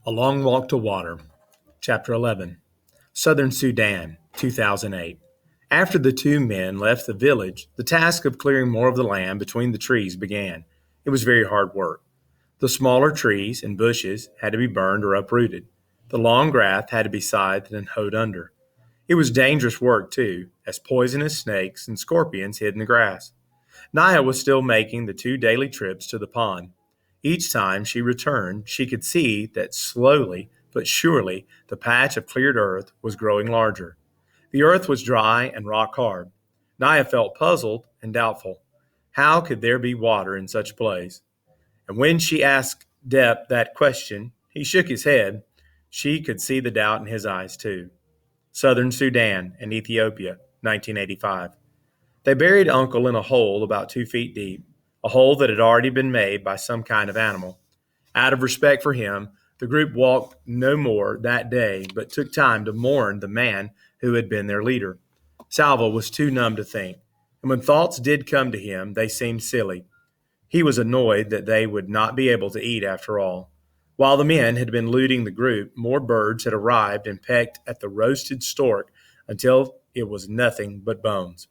A Long Walk to Water, Chapter 11, Southern Sudan, 2008. After the two men left the village, the task of clearing more of the land between the trees began. It was very hard work. The smaller trees and bushes had to be burned or uprooted. The long grass had to be scythed and hoed under. It was dangerous work, too, as poisonous snakes and scorpions hid in the grass. Naya was still making the two daily trips to the pond. Each time she returned, she could see that slowly but surely the patch of cleared earth was growing larger. The earth was dry and rock hard. Naya felt puzzled and doubtful. How could there be water in such a place? And when she asked Depp that question, he shook his head. She could see the doubt in his eyes, too. Southern Sudan and Ethiopia, 1985. They buried Uncle in a hole about 2 feet deep, a hole that had already been made by some kind of animal. Out of respect for him, the group walked no more that day, but took time to mourn the man who had been their leader. Salva was too numb to think, and when thoughts did come to him, they seemed silly. He was annoyed that they would not be able to eat after all. While the men had been looting the group, more birds had arrived and pecked at the roasted stork until it was nothing but bones.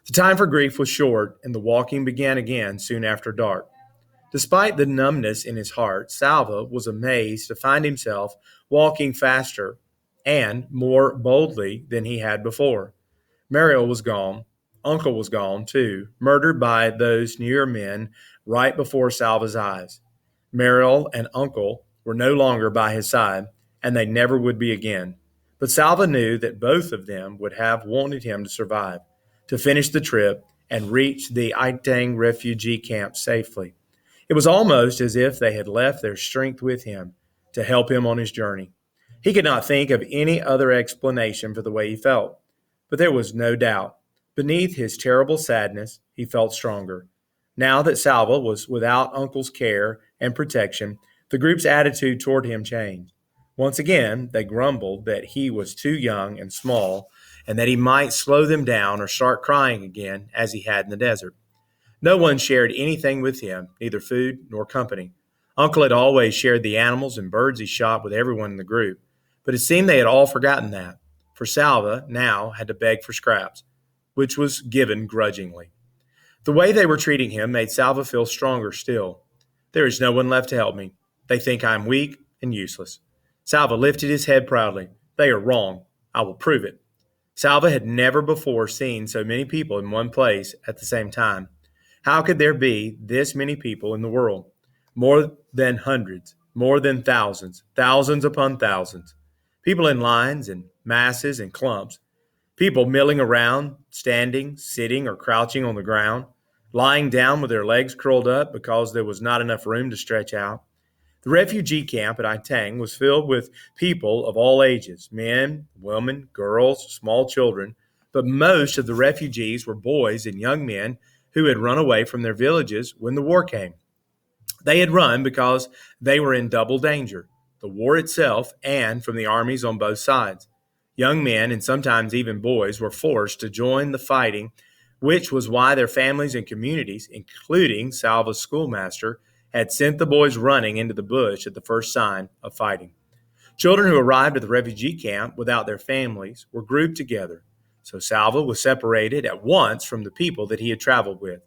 The time for grief was short, and the walking began again soon after dark. Despite the numbness in his heart, Salva was amazed to find himself walking faster and more boldly than he had before. Mariel was gone. Uncle was gone, too, murdered by those near men right before Salva's eyes. Mariel and Uncle were no longer by his side, and they never would be again. But Salva knew that both of them would have wanted him to survive, to finish the trip and reach the Aitang refugee camp safely. It was almost as if they had left their strength with him to help him on his journey. He could not think of any other explanation for the way he felt, but there was no doubt. Beneath his terrible sadness, he felt stronger. Now that Salva was without Uncle's care and protection, the group's attitude toward him changed. Once again, they grumbled that he was too young and small, and that he might slow them down or start crying again, as he had in the desert. No one shared anything with him, neither food nor company. Uncle had always shared the animals and birds he shot with everyone in the group, but it seemed they had all forgotten that, for Salva now had to beg for scraps, which was given grudgingly. The way they were treating him made Salva feel stronger still. There is no one left to help me. They think I am weak and useless. Salva lifted his head proudly. They are wrong. I will prove it. Salva had never before seen so many people in one place at the same time. How could there be this many people in the world? More than hundreds, more than thousands, thousands upon thousands. People in lines and masses and clumps. People milling around, standing, sitting, or crouching on the ground, lying down with their legs curled up because there was not enough room to stretch out. The refugee camp at Aitang was filled with people of all ages, men, women, girls, small children, but most of the refugees were boys and young men who had run away from their villages when the war came. They had run because they were in double danger, the war itself and from the armies on both sides. Young men and sometimes even boys were forced to join the fighting, which was why their families and communities, including Salva's schoolmaster, had sent the boys running into the bush at the first sign of fighting. Children who arrived at the refugee camp without their families were grouped together, so Salva was separated at once from the people that he had traveled with.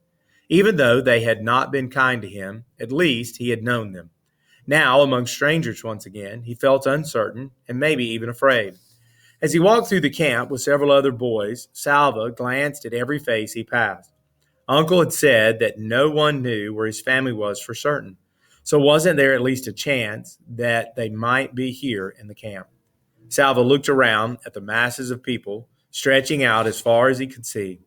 Even though they had not been kind to him, at least he had known them. Now, among strangers once again, he felt uncertain and maybe even afraid. As he walked through the camp with several other boys, Salva glanced at every face he passed. Uncle had said that no one knew where his family was for certain, so wasn't there at least a chance that they might be here in the camp? Salva looked around at the masses of people stretching out as far as he could see.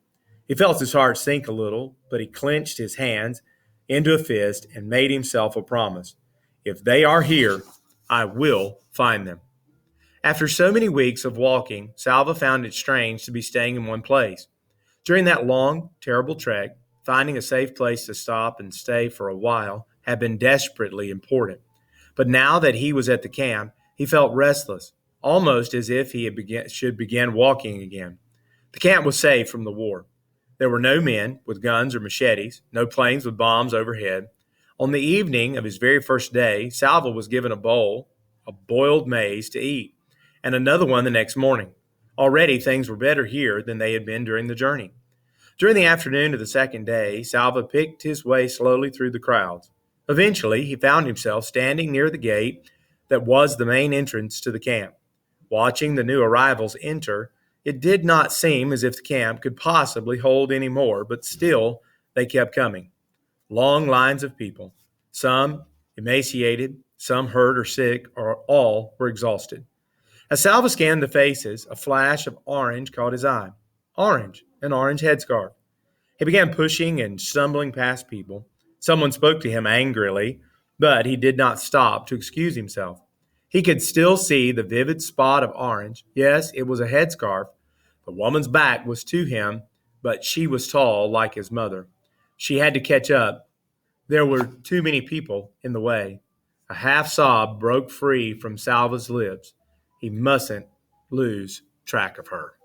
He felt his heart sink a little, but he clenched his hands into a fist and made himself a promise. If they are here, I will find them. After so many weeks of walking, Salva found it strange to be staying in one place. During that long, terrible trek, finding a safe place to stop and stay for a while had been desperately important. But now that he was at the camp, he felt restless, almost as if he should begin walking again. The camp was safe from the war. There were no men with guns or machetes, no planes with bombs overhead. On the evening of his very first day, Salva was given a bowl of boiled maize to eat, and another one the next morning. Already things were better here than they had been during the journey. During the afternoon of the second day, Salva picked his way slowly through the crowds. Eventually, he found himself standing near the gate that was the main entrance to the camp. Watching the new arrivals enter, it did not seem as if the camp could possibly hold any more, but still they kept coming. Long lines of people, some emaciated, some hurt or sick, or all were exhausted. As Salva scanned the faces, a flash of orange caught his eye. Orange, an orange headscarf. He began pushing and stumbling past people. Someone spoke to him angrily, but he did not stop to excuse himself. He could still see the vivid spot of orange. Yes, it was a headscarf. The woman's back was to him, but she was tall like his mother. She had to catch up. There were too many people in the way. A half sob broke free from Salva's lips. He mustn't lose track of her.